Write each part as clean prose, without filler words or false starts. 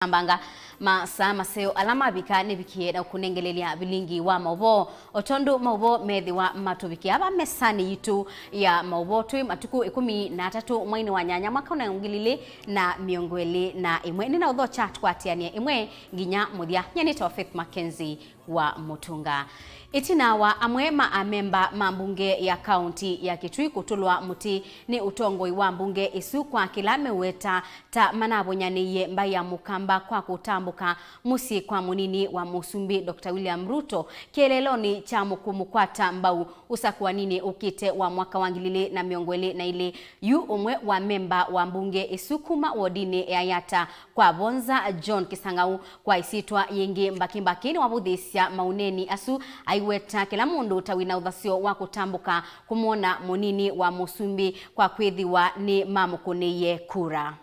Ambanga masaa maseo alama bika nebikie na kunengelelia Vilingi wa Mauvoo otondu Mauvoo methi wa matubiki aba mesani yitu ya Mauvoo twi matuku 13 mwezi wa nyanya mwaka na ngilili na miongweli na imwe nina udho chat kwatiania imwe nginya muthia nyani to Faith Mackenzie wa Mutunga itina wa amwe maamemba mambunge ya kaunti ya Kitui kutulwa muti ni utongoi wa mbunge isu kwa kila meweta ta manabonyaniye mbaya mukamba kwa kutambuka musi kwa munini wa Musumbi Dr. William Ruto kieleloni cha mukumukwata mbau usakuwa nini ukite wa mwaka wangilili na miongweli na ile yu umwe wa memba wa mbunge isu kuma wodini ya yata kwa bonza John Kisangau kwa isitwa yengi mbakimbakini wabudhisya mauneni asu aiweta kila mundu tawina uthasio wa kutambuka kumona munini wa Musumbi kwa kwithiwa ni mamukuneye kura.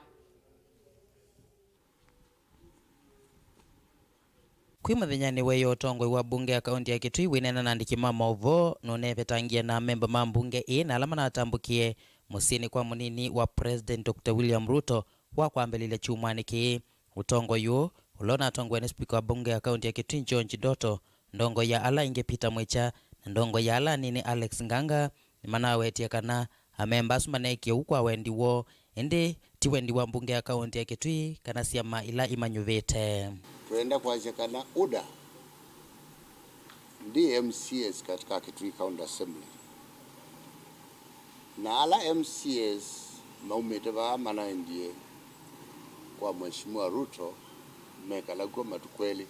Kwi muthenyani weyo utongoi wa bunge ya kaunti ya Kitui winena na ndikima Mauvoo nunevetangia na memba ma mbunge na alama na atambukie musini kwa munini wa President Dr. William Ruto wa kwambelile chumwani ki utongo yu ulona atongwe ni speaker wa bunge ya kaunti ya Kitui John Chidoto ndongo ya ala inge Peter Mwicha ndongo ya ala nini Alex Nganga mana wetia kana amemba sumaneke ukwa wendi wo ende tiwendi wa mbunge ya kaunti ya Kitui kana siama ila imanyuvete tuenda kuwachekana UDA ndi MCS katika Kitui County Assembly na ala MCS maumete ba mana ndiye kwa mheshimiwa Ruto mekala kwa matukweli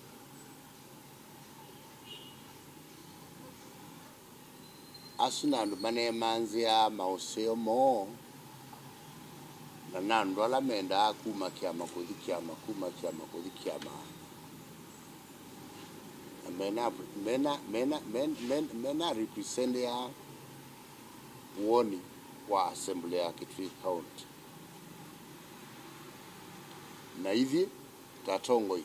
asuna mane manzia mauseo mo na nando ala menda kuma kiama kudhikiama kuma kiama kudhikiama mena represent ya woni wa assembly ya Kitui County na hivi tatongoi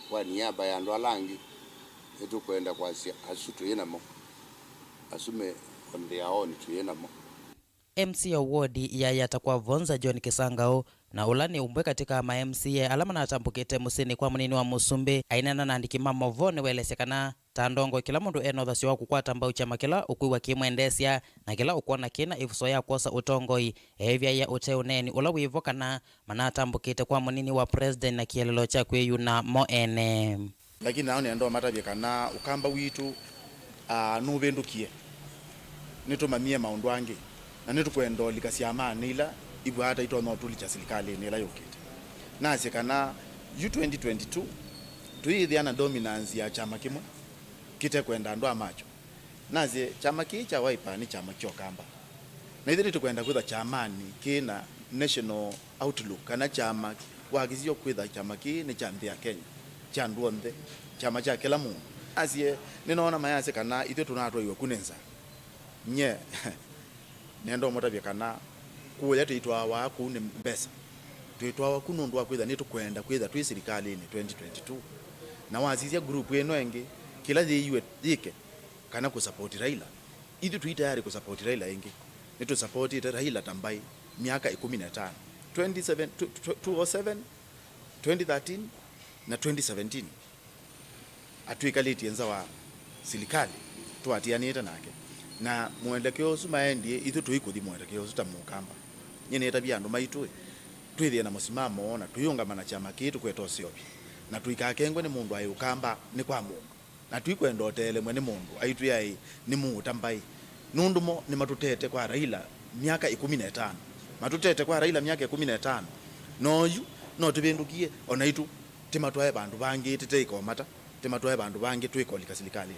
kwa niaba ya ndo alangi etu kwenda kwa asu tuyenamo asume on their own tuyenamo. MC award ya yatakwa vonza John Kisangao na ulani umbwe katika ma MCA alama na atambukite musini kwa munini wa Musumbi ainena na ndikima Mauvoo ni welesekana tandongo kila mundu enothasi wa kukwata mbau chama kila ukuiwa kimwendesya na kila ukuona kina ifuso ya kosa utongoi evya ya uteuneni ula wivokana mana atambukite kwa munini wa President na kielelo cha kweyu na moene lakini naone ndo matabye kana ukamba witu nubendukie nitumamie maundu ange na nitukwenda likasiama nila ibu hata ito no tuli cha serikali nila yokite nase kana U2022 tuithiana dominance ya chama kimwe kite kwenda ndo amacho nase chama kicha Wiper ni chama kyokamba na ithiri tukwenda kwitha chamani kina national outlook kana chama wagizio kwitha chama ki ni cha ya Kenya cha nduonde chama cha kila mundu asie ninaona mayase kana ithe tunatwa iwe kunenza nye nendo motabye kana kuya tuitwa wa kune mbesa tuitwa wa kunundu wa kwitha nitukwenda kwitha twi serikali ni 2022 na wazizia group eno enge kila yiwe yike kana ku support Raila ithe tuita yari ku support Raila enge nitu support Raila tambai miaka 15 2007 2013 na 2017 atuikaliti enza wa serikali tuatianita nake na mwendekeo sumaendie ithu tuikuthi mwendekeo sutamukamba nyene tabia andu maitu twithia na musimamo na tuyunga na chama kitu kweto siobi na tuikakengwe ni mundu ayukamba ni kwa mungu na tuikwenda hotele mwe ni mundu aitu yai ni mutambai nundumo ni matutete kwa Raila miaka 15 matutete kwa Raila miaka 15 noyu no tubendukie onaitu timatwae bandu bangi titeiko mata timatwae bandu bangi tuikolika serikali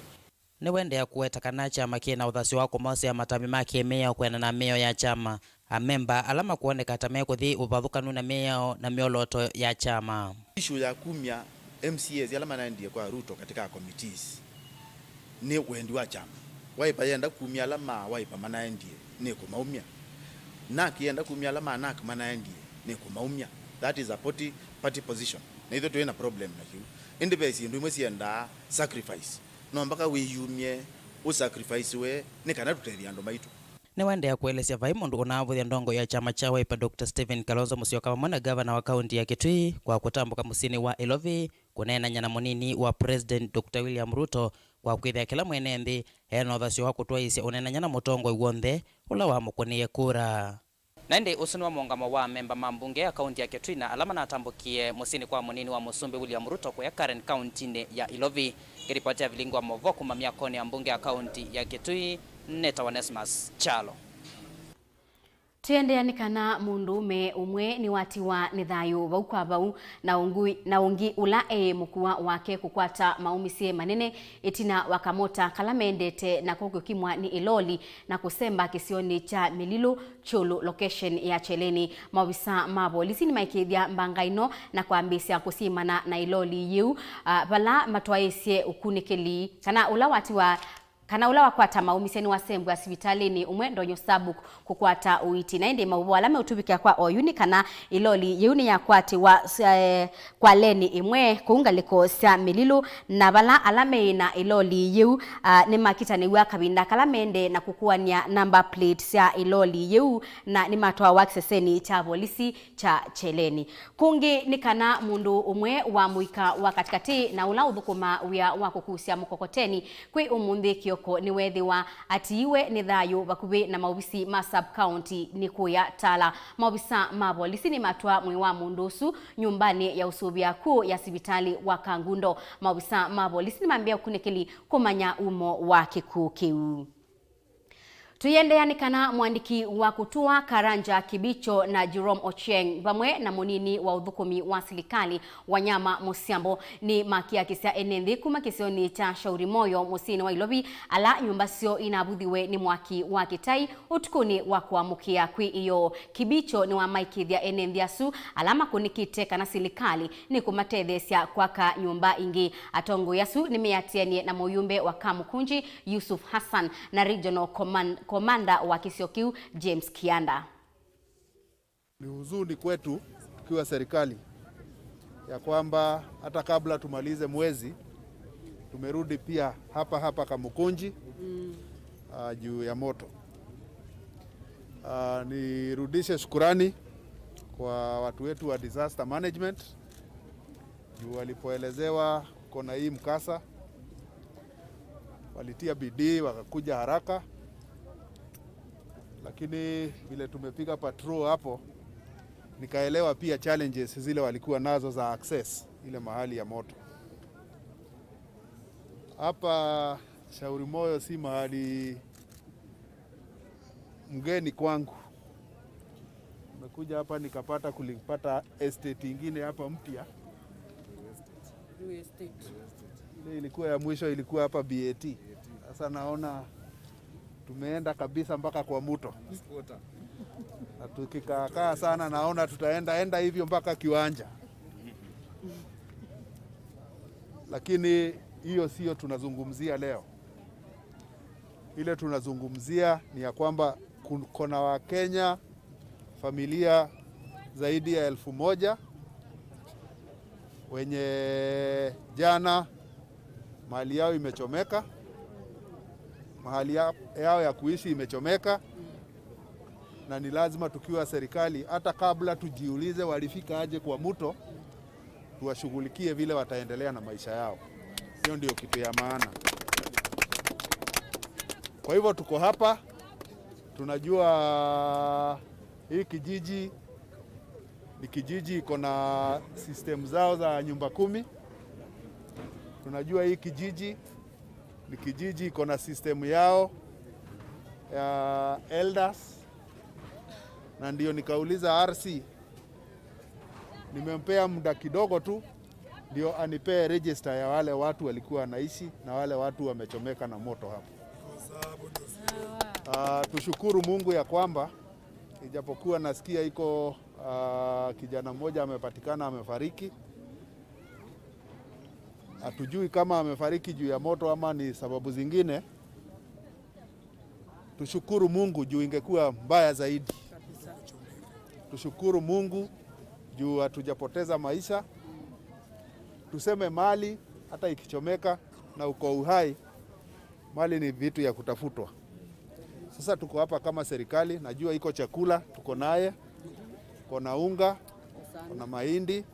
ni wende ya kuweta kana chama kina uthasi wako mose ya matami make meya kwena na meyo ya chama amemba alama kuoneka tameko kuthi ubathukanu na meyo na mioloto ya chama issue ya kumya MCAs alama naendie kwa Ruto katika committees ni wendi wa chama Wiper yenda kumya alama Wiper manaendie ni kumaumya nak yenda kumya alama nak manaendie ni kumaumya that is a party position na itho tuena problem na hiyo independence ndu imwe sienda sacrifice no mpaka we yumye u sacrifice we ni kana tutethia ndo maitu ni waendelea kuelezea vai mundu unavuthia ndongo ya chama cha Wiper Dr. Stephen Kalonzo Musyoka pamwe na gavana wa kaunti ya Kitui kwa kutambuka musini wa Ilovi kunenanya na munini wa President Dr. William Ruto kwa kwithia kila mwene nthi hena uthasyo wa kutwaisya unenanya na mutongo wonthe ula wamukunie kura. Naende usuni wa muungamo wa memba mambunge ya kaunti ya Kitui na alama na atambukie musini kwa munini wa musumbi William Ruto kwa ya Karen kaunti ya Ilovi. Kiripoti ya Vilingi wa Mauvoo kumamia koni ya mbunge ya kaunti ya Kitui Neta Onesmus Chalo. Tuyendeanikana mundume umwe ni wati wa nithayu vau kwa vau na ungi ula mukua wake kukwata maumisie manene itina wakamota kalamendete na kugukimwa ni Iloli na kusemba kisioni cha Mililu Chulu location ya Cheleni. Mawisa mabolisi ni maikithia mbangaino na kuambisia kusimana na Iloli yu vala matwaisye ukunikeli kana ula wakwata maumiseni wa sembu ya sivitalini umwe ndonyo sabu kukwata uiti na indi Mauvoo alame utubikia kwa oyuni kana Iloli yeuni ya kwati wa kwa leni imwe kuungaliko sia Mililu na vala alame na Iloli yeu ni makita ni waka binda kalamende na kukuwania number plate sia Iloli yeu na ni matoa wakiseseni cha polisi cha Cheleni. Kungi ni kana mundu umwe wa muika wa katikati na ula udhukuma uya wakukusia mukokoteni kwi umundi kioko ni wethiwa atiiwe ni thayu bakubi na maubisi ma sub county ni kuya tala. Maubisa ma polisi ni matwa mwi wa mundusu nyumbani ya usubia kuu ya sibitali wa Kangundo. Maubisa ma polisi ni mambia kunikili kumanya umo wa kikuu kiu. Tuyendeanikana mwandiki wa kutua Karanja Kibicho na Jerome Ochieng pamwe na munini wa uthukumi wa serikali Wanyama Musiambo ni makia kisia enenthi kuma kisioni cha Shauri Moyo musini wa Ilovi ala nyumba sio inabuthiwe ni mwaki wa Kitai utukuni wa kuamukia kwi iyo. Kibicho ni wa maikithia enenthi asu alama kunikite kana serikali ni kumatethesya kwaka nyumba ingi. Atongo yasu ni meatianie na muyumbe wa Kamukunji Yusuf Hassan na Regional Komanda wa Kisiokiu James Kianda. Ni huzuni kwetu tukiwa serikali ya kwamba hata kabla tumalize mwezi tumerudi pia hapa Kamukunji juu ya moto. Nirudishe shukurani kwa watu wetu wa disaster management juu walipoelezewa kuna hii mkasa walitia bidii wakakuja haraka. Lakini vile tumepiga patrol hapo nikaelewa pia challenges zile walikuwa nazo za access ile mahali ya moto. Hapa Shauri Moyo si mahali mgeni kwangu. Nimekuja hapa nikapata kulipata estate ingine hapa mpya. Ile ilikuwa ya mwisho ilikuwa hapa BAT. Sasa naona tumeenda kabisa mpaka kwa mto. Na tukikaa sana naona tutaenda hivyo mpaka kiwanja. Lakini hiyo sio tunazungumzia leo. Ile tunazungumzia ni ya kwamba kuna Wakenya familia zaidi ya 1000 wenye jana mahali yao imechomeka. Mahali yao ya kuishi imechomeka na ni lazima tukiwa serikali hata kabla tujiulize walifika aje kwa mto tuwashughulikie vile wataendelea na maisha yao. Hiyo ndio kitu ya maana. Kwa hivyo tuko hapa, tunajua hii kijiji ni kijiji iko na system zao za nyumba 10. Tunajua hii kijiji ni kijiji iko na system yao ya elders, na ndio nikauliza RC, nimempea muda kidogo tu ndio anipee register ya wale watu walikuwa wanaishi na wale watu wamechomeka na moto hapo. Tushukuru Mungu ya kwamba ijapokuwa nasikia iko kijana mmoja amepatikana amefariki. Hatujui kama amefariki juu ya moto ama ni sababu zingine. Tushukuru Mungu juu ingekuwa mbaya zaidi. Tushukuru Mungu juu hatujapoteza maisha. Tuseme mali hata ikichomeka na uko uhai, mali ni vitu ya kutafutwa. Sasa tuko hapa kama serikali, najua iko chakula, tuko naye, tuko na unga, tuko na mahindi,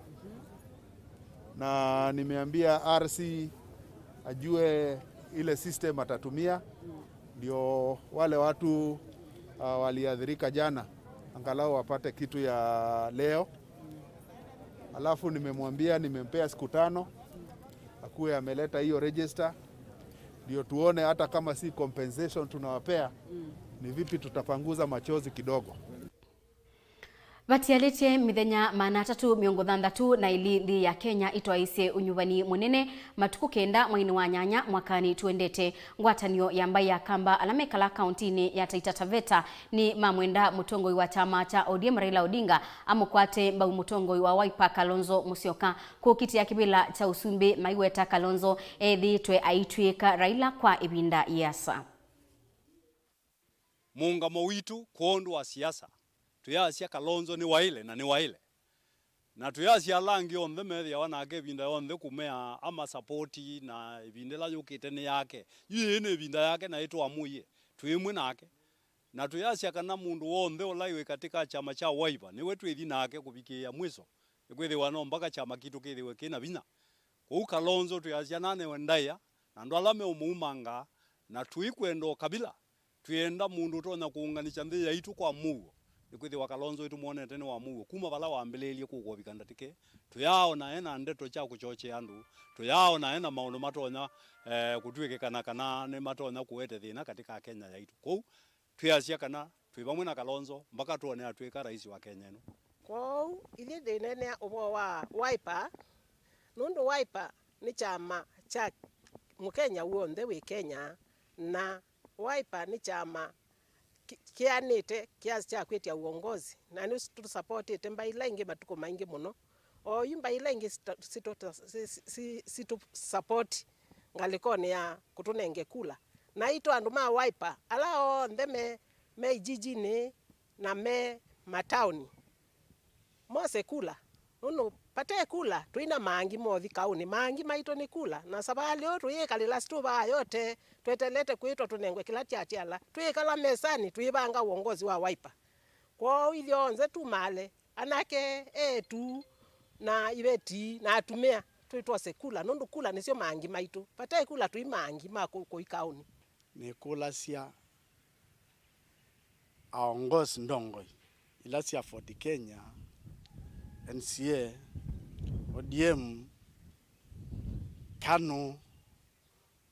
na nimeambia RC ajue ile system atatumia, ndio wale watu waliadhirika jana angalau wapate kitu ya leo. Alafu nimemwambia, nimempea siku 5 akuwe ameleta hiyo register, ndio tuone hata kama si compensation tunawapea, ni vipi tutapanguza machozi kidogo. Batialete mithenya 360 na ilindi ya Kenya itwaise unyuvani munene matuku kenda mwaini wa nyanya mwakani tuendete. Ngwatanio ya mbai ya kamba alamekala kauntini ya Taita Taveta ni mamwenda mutongoi wa chama cha ODM Raila Odinga amukwate mbau mutongoi wa Wiper Kalonzo Musyoka kukiti ya kibila cha Usumbi maiweta Kalonzo ethitwe aitwika Raila kwa ibinda yasa. Muungamo witu kuondu wa siasa tuyasia Kalonzo ni waile na ni waile na tuyasia langi onthe methia wanake binda yonthe kumea ama supporti na ibindela yukite ni yake yene ibinda yake na itu amuye tuimwe nake na tuyasia kana mundu wonthe olaiwe katika chama cha Wiper niwe twithi nake kubikia mwiso ikwithi wano mpaka chama kitu kithiwe kina bina ku Kalonzo tuyasia nane wendaya na ndo alame umumanga na tuikwendo kabila tuenda mundu tonya kuunganisha nthi yaitu kwa Mauvoo ikwithi wa Kalonzo itu muone tene wa Mauvoo kuma bala waambelelie kugobikanda tike tuyaona ena ndeto cha kuchoche andu tuyaona ena maundu matonya kutwike kana ne matonya kuwete thina katika Kenya yaitu kou tuyasia kana twibamwe na Kalonzo mpaka tuone atwika rais wa Kenya no kou ile denene obo wa Wiper nundu Wiper ni chama cha Mkenya wonthe wi Kenya na Wiper ni chama kianite kiasi cha kwetia uongozi na ni supportete Vilingi matuko maingi muno o yumba Vilingi situ support ngalikone ya kutunenge kula na ito andu ma Wiper alao ndeme me jijini na me matauni mose kula uno pate kula tuina mangi mothi kauni mangi maito ni kula na sabali o tuyikalila stuba yote twetelete kuitwa tunengwe kila chatiala tuyikala mesani tuyibanga uongozi wa Wiper kwa ilio nze tumale anake etu na ibeti na atumia tuitwa sekula nundu kula nisio mangi maito pate kula tuimangi mako koikauni ni kula sia aongozi ndongoi ila sia for Kenya NCA ODM kanu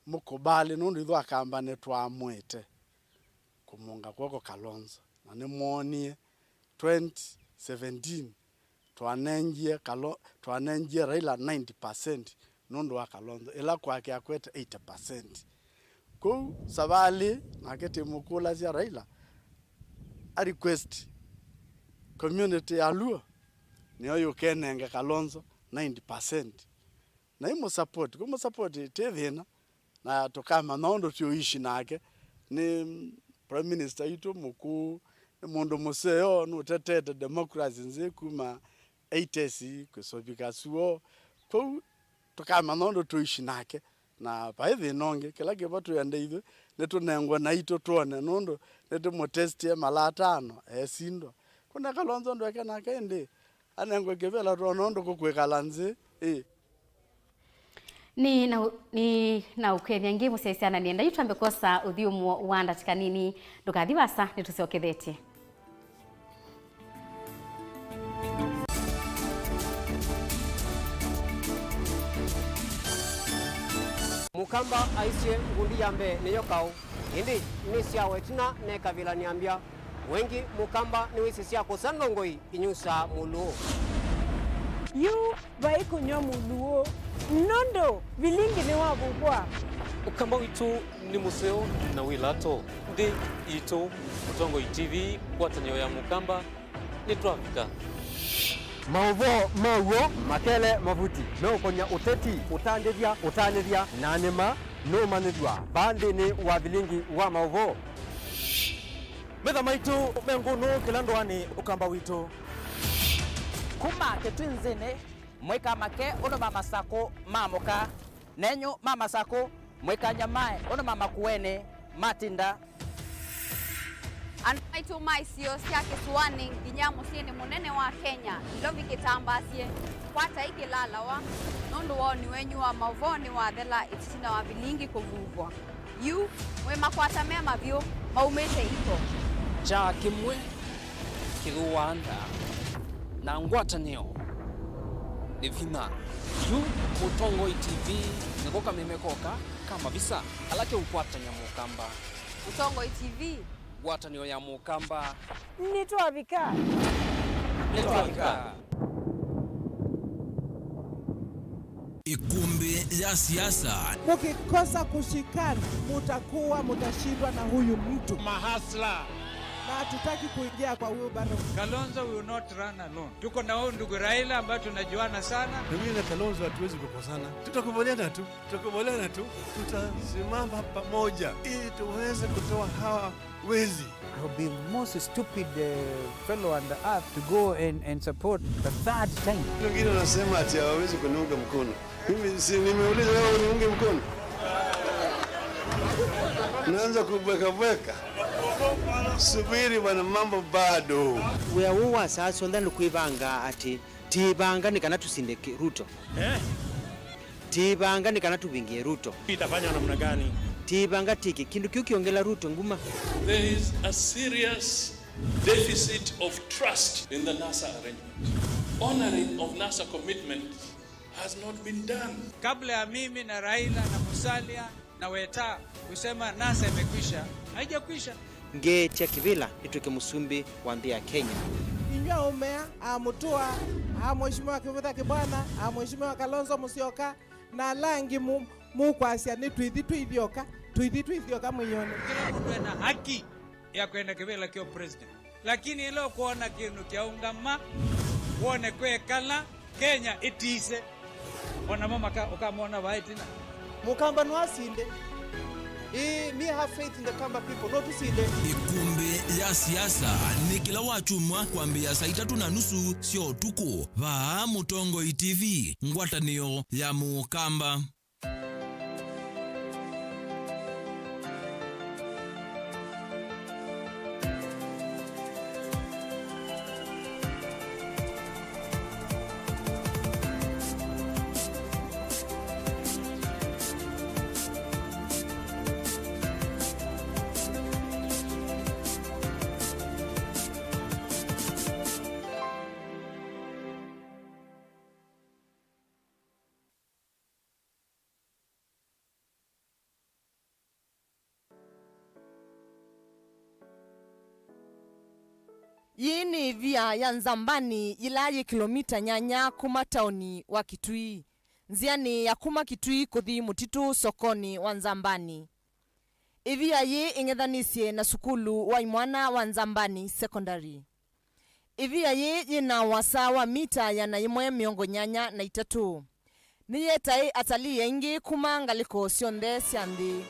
mukubali nundu ithu akamba netwamwete kumunga kwoko Kalonzo na nimuonie 2017 twanengie Raila 90% nundu wa Kalonzo ila kwake akwete 80%. Ku sabali nakete mukula sia Raila a request community ya Luo niyo yukenenge Kalonzo 90% na imo support tethina na tokama nondo tuishi nake ni prime minister itu muku mundu museo no tetete democracy nze kuma 80s kusobika suo ko tokama nondo tuishi nake na baadhi nonge kila kibatu yande ithu netunengwa na ito tuone nondo netumo test ya malatano esindo kuna Kalonzo ndo kana kende anengwe kebela tuonondo kukwekala nze ni na ukethia ngi musesiana nienda yitwambe kosa uthiumo wanda tikanini ndukathibasa nitucokethete mukamba aisie ngundi yambe niyo kau indi ni sia wetina ne kabila niambia wengi mukamba ni wisi sia kusandongoi inyusa muluo yu baiko nyo muluo nondo Vilingi ni wabugwa ukamba witu ni museo na wilato ndi ito utongo TV kwatanyo ya mukamba ni trafika Mauvoo makele mavuti no konya uteti utandithia na nima no manithwa bandi ni wa Vilingi wa Mauvoo metha maitu mengunu kila ndwani ukamba witu kuma ketwinzine mweka make ono mama sako mamoka nenyo mama sako mweka nyamae ono mama kuene matinda Anaitu maisio sia kisuani nginya musini munene wa Kenya ilovi kitambasie kwata ikilala wa nundu woni wenyu wa Mauvoo wa thela itina wa Vilingi kuvugwa yu we makwata mema vyo maumete iko cha kimwe kiruanda na ngwatanio ivina yu Mutongo TV nikoka memekoka kama bisa alake ukwatanya mukamba Mutongo TV ngwatanio ya mukamba nitwavika Ikumbi ya siasa. Mukikosa kushikana mutashindwa na huyu mtu mahasla, na hatutaki kuingia kwa huyo bado. Kalonzo will not run alone. Tuko na huyu ndugu Raila ambaye tunajuana sana. Mimi na Kalonzo hatuwezi kukosana. Tutakubaliana tu. Tutasimama pamoja ili tuweze kutoa hawa wezi. I will be most stupid fellow on the earth to go and support the third time. Wengine wanasema ati hawawezi kuniunga mkono. Mimi si nimeuliza wewe uniunge mkono. Naanza kubweka. Subiri bwana, mambo bado. We are who sasa ndani kuivanga ati tibanga ni kana tusinde Ruto. Tibanga ni kana tubingie Ruto. Itafanya namna gani? Tibanga tiki kindu kiongela Ruto nguma. There is a serious deficit of trust in the NASA arrangement. Honoring of NASA commitments has not been done. Kabla ya mimi na Raila na Musalia na Weta kusema NASA imekwisha, haijakwisha. Ngetia kivila ituke musumbi wa ndia Kenya. Inywa umea amutua mheshimiwa Kivutha Kibwana mheshimiwa Kalonzo Musyoka na langi mukwasia ni twithioka mwinyone. Kila mtu ana haki ya kwenda kivila kio president, lakini ilo kuona kinu kia ungama uone kwe kala Kenya itise ona mama ukamwona waitina mukamba nwasinde. Me have faith in the Kamba people, not to see them. Ikumbi ya siasa ni kila wachumwa kuambia saa 3:30 sio tuko va Mutongo TV ngwatanio ya mukamba. Yini via ya Nzambani ilayi kilomita nyanya kuma tauni wa Kitui. Nziani ya kuma Kitui kuthi mutitu sokoni wa Nzambani. Ivia ye ingedhanisye na sukulu wa imwana wa Nzambani secondary. Ivia ye yina wasa wa mita ya na imwe miongo nyanya na itatu. Niyetai atali yengi kuma ngaliko sionde siandi.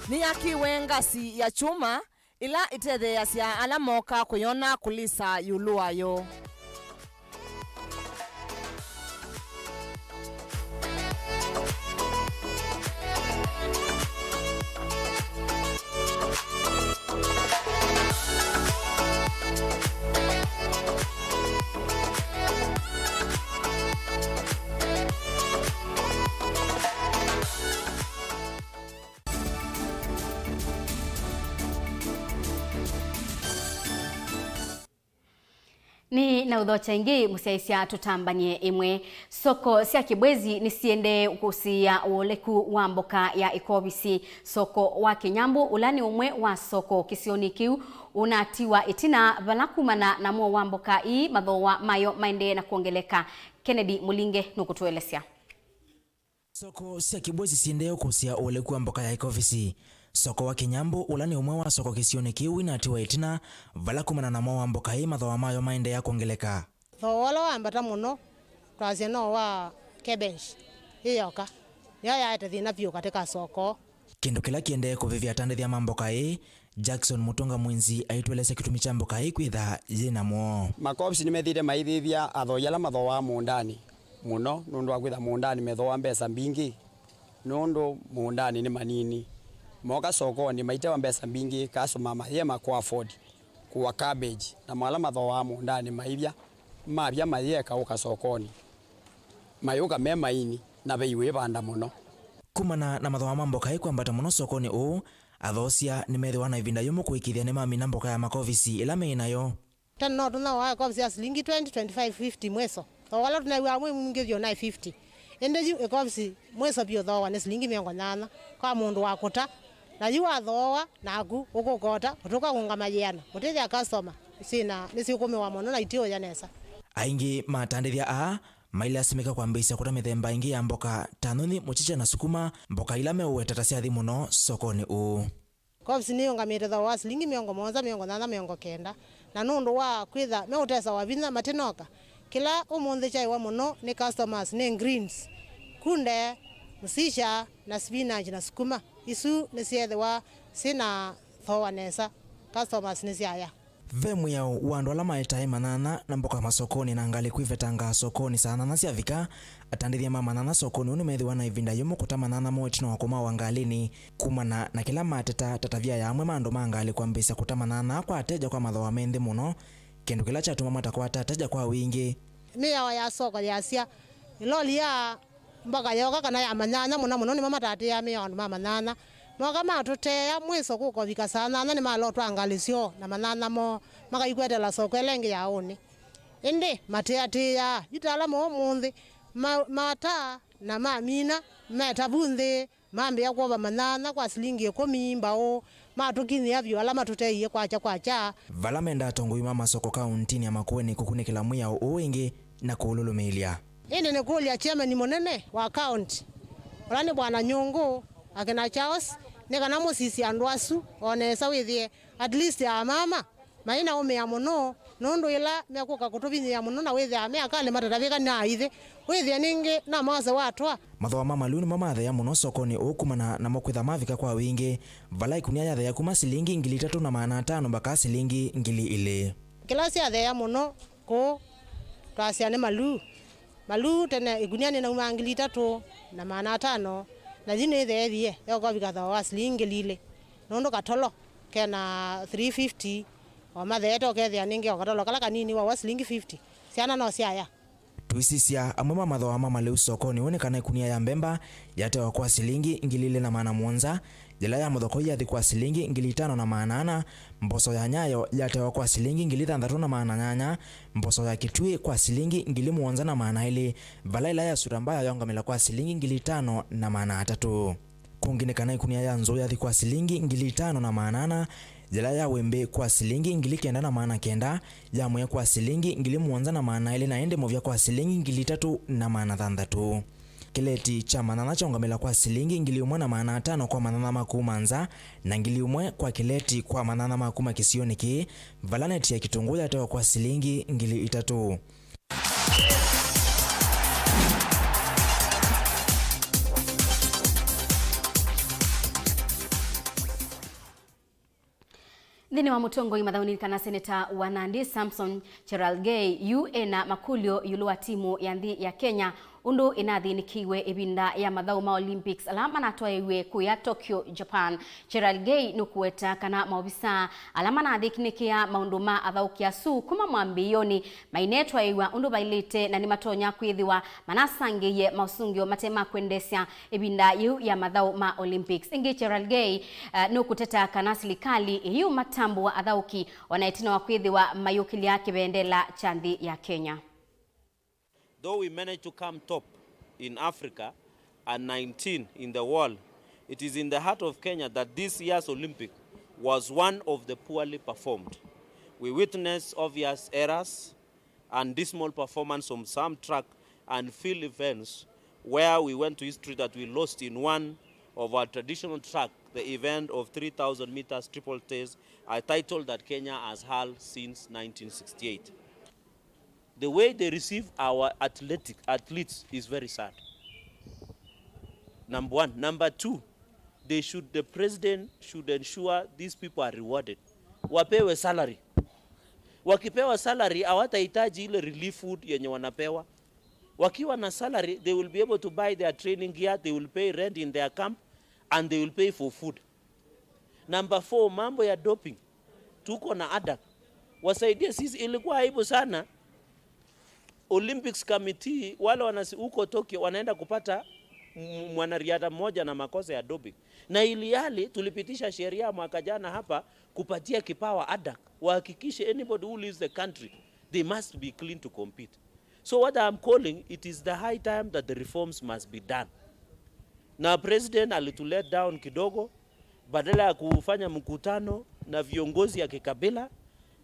Ni yaki wengasi ya chuma ila itede ya siya alamoka kuyona kulisa yuluwayo. Ni na udhocha ingi musiaisia tutambanie imwe soko sia kibwezi nisiende kusia uoleku wa mboka ya ikobisi soko wa Kinyambu ulani umwe wa soko kisioni kiu unatiwa itina valakumana na muo wa mboka ii madhowa mayo maende na kuongeleka. Kennedy Mulinge nukutuelesea. Soko sia kibwezi siendeo kusia uoleku wa mboka ya ikobisi soko wa Kinyambu ulani umwe wa soko kisioni kiu inatiwa itina valakumana na muo wa mboka hii madhowa mayo maende ya kuongeleka. Thowolo ambata muno twasia no wa cabbage iyoka ya thina vyo katika soko. Kindu kila kiende kuvivia tandithia mamboka hii Jackson Mutonga Mwinzi aitwelese kitumi cha mboka hii kwitha yina muo. Makobisi nimethire maithithia athoyala mathowa mundani muno nundu wa kwitha mundani methowa mbesa mbingi nundu mundani ni manini moka sokoni maitewa mbesa mbingi kaso mama yema kwa afford kuwa cabbage na mala mathoa mundani maibya mabya mayeka uka sokoni mayuka mema ini na beiwe banda muno kumana na mathoa mamboka ikwambata muno sokoni uu athocia ni methiwa na ivinda yumu kuikithia ni mami na mboka ya makovisi ila meinayo tano tuna wa kwa shilingi 20-25-50 mweso so wala tunaiwa mwe mwingivyo na 50 ende ju ekovisi mweso bio thoa ni shilingi 80 kwa mundu wakuta na yu athoa naku ukukota utuka kungamayana mutethia customer sina nisikumi wa mono na itio ya nesa aingi matandithia a maila asimika kwambisia kuta mithemba ingi ya mboka tanoni muchicha na sukuma mboka ila meuwetata cia thi muno sokoni uu kovisi ni ungamire thoa shilingi 100 na nundu wa kwitha meutesa wa vinya matinoka kila umuthi chai wa muno ni customers ni greens kunde musisha na spinach na sukuma isu ni siethwa sina thoa nesa customers ni siaya vemu yao wandu ala maetae manana na mboka masokoni na ngali kwivetanga sokoni sana na siavika atandithia manana sokoni uni methiwa na ivinda yumu kuta manana moetino wakuma wangalini kumana na kila mateta tatavia yamwe mandu mangali kwambisa kuta manana kwa ateja kwa mathoa menthi muno kindu kila chatuma matakwata ateja kwa wingi miawa ya soko yasia iloli ya mboga yoka kana ya manana muno ni mama tati ya miawa mama manana moga matutea mwiso kuko vika sana ni malotwa angalisio na manana mo maka ikwetela soko elenge yaoni indi mateatea yitala mo munthi mata na mamina metabunthe mambe yakwa manana kwa shilingi 10 mbao matukinya vyo ala matuteiye kwacha vala menda tongo ima masoko kauntini ya Makueni kukunikila mwiya uwingi na kuululumilia indi ni kulia chema ni monene wa county olani bwana Nyungu akina Charles nikana musisi andwasu onesa withie at least ya mama maina ume ya muno nundu ila mekuka kutubinya ya muno na withie ame akale matatavika na ithe withie ningi na maze watwa mathoa mama luni mamathe ya muno sokoni ukumana na mokwitha mavika kwa wingi vala ikunia yathe ya kuma shilingi 3,500 mpaka shilingi 2,000 kilasi ya ya muno ko twasiane malu tena igunia ni na 3,500 na jini ithe ethie yoko bikatha wa shilingi 2,000 nundu katolo kena 350 o matheto kethia ningi o katolo kala kanini wa shilingi 50 siana no siaya tuisisia amwe mathoa mama leu sokoni wonekana ikunia ya mbemba yatewa kwa shilingi 2,700 jela ya muthoko yathi kwa shilingi 5,800 mboso ya nyayo yatewa kwa shilingi 6,800 mboso ya kitui kwa shilingi 7,200 vala ila ya surambaya yongamila kwa shilingi 5,300 kunginekana ikunia ya nzo yathi kwa shilingi 5,800 jela ya wembe kwa shilingi 9,900 ya mwe kwa shilingi 7,200 na ende movya kwa shilingi 3,600 kileti cha manana chongamela kwa shilingi 1,500 kwa manana makumanza na 1,000 kwa kileti kwa manana makuma kisioniki valaneti ya kitungu yatewa kwa shilingi 3,000 Thini wa mutongo imathauni kana seneta wa Nandi Samson Cherargei ena makulio yulu wa timu ya nthi ya Kenya undu inathinikiwe ibinda ya mathau ma Olympics alama natwaiwe kuya Tokyo Japan. Cherargei nukueta kana maobisa alama nathikinikia maundu ma athaukia su kuma mwambiyoni mainetwaiwa undu bailite na ni matonya kwithiwa manasangiye mausungio matema kwendesya ibinda yu ya mathau ma Olympics. Ingi Cherargei nukuteta kana serikali yu matambu wa athauki wanaitina wa kwithiwa mayukili ya kibendela cha nthi ya Kenya. Though we managed to come top in Africa and 19 in the world, it is in the heart of Kenya that this year's Olympic was one of the poorly performed. We witnessed obvious errors and dismal performance on some track and field events where we went to history that we lost in one of our traditional track, the event of 3,000 meters triple Ts, a title that Kenya has held since 1968. The way they receive our athletes is very sad. Number one. Number two, the president should ensure these people are rewarded. Wapewe salary. Wakipewa salary, hawatahitaji ile relief food yenye wanapewa. Wakiwa na salary, they will be able to buy their training gear, they will pay rent in their camp, and they will pay for food. Number 4, mambo ya doping. Tuko na ADAK. Wasaidie sisi, ilikuwa aibu sana. Olympics Committee wale huko Tokyo wanaenda kupata mwanariadha mmoja na makosa ya doping. Na iliali tulipitisha sheria mwaka jana hapa kupatia kipawa ADAK. Wahakikishe anybody who leaves the country, they must be clean to compete. So what I'm calling, it is the high time that the reforms must be done. Na president alitulet down kidogo, badala ya kufanya mkutano na viongozi ya kikabila,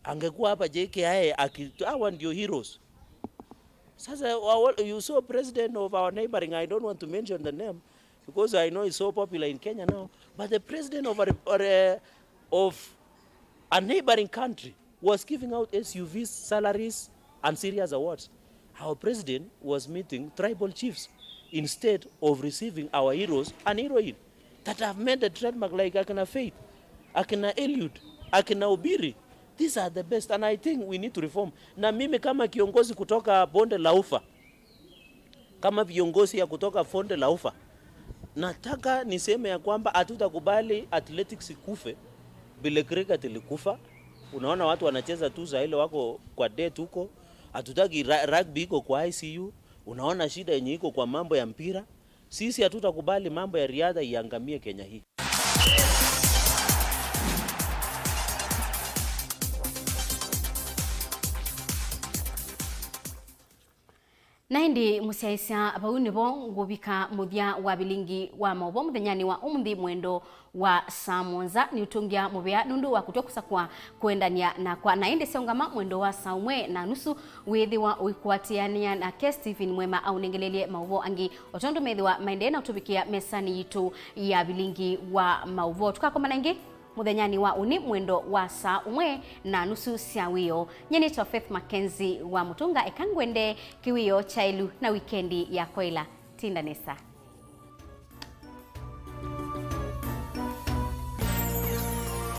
angekuwa hapa JKIA hawa ndio heroes. Sasa you saw president of our neighboring, I don't want to mention the name because I know it's so popular in Kenya now, but the president of a neighboring country was giving out SUVs, salaries, and serious awards. Our president was meeting tribal chiefs instead of receiving our heroes and heroine that have made the trademark, like Akina Faith, Akina Eliud, Akina Obiri. These are the best, and I think we need to reform. Na mimi kama kiongozi kutoka bonde la Ufa, kama viongozi ya kutoka bonde la Ufa, nataka niseme ya kwamba hatutakubali athletics ikufe bila cricket ilikufa. Unaona watu wanacheza tu za ile wako kwa date huko. Hatutaki rugby iko kwa ICU. Unaona shida yenye iko kwa mambo ya mpira. Sisi hatutakubali mambo ya riadha iangamie Kenya hii. Naindi musiaisa abauni bo ngubika muthia wa Vilingi wa Mauvoo muthenyani wa umuthi mwendo wa Samonza ni utungia mubea nundu wa kutokusa kwa kuendania na kwa naindi seongama mwendo wa saumwe na nusu withi wa uikwatiania na ke Stephen Mwema au nengelelie Mauvoo angi otondo methi wa maende na utubikia mesani yitu ya Vilingi wa Mauvoo tukako manangi muthenyani wa uni mwendo wa saa umwe na nusu siawio nyeni to Faith Mackenzie wa mutunga ekangwende kiwio chailu na wikendi ya koila tindanesa.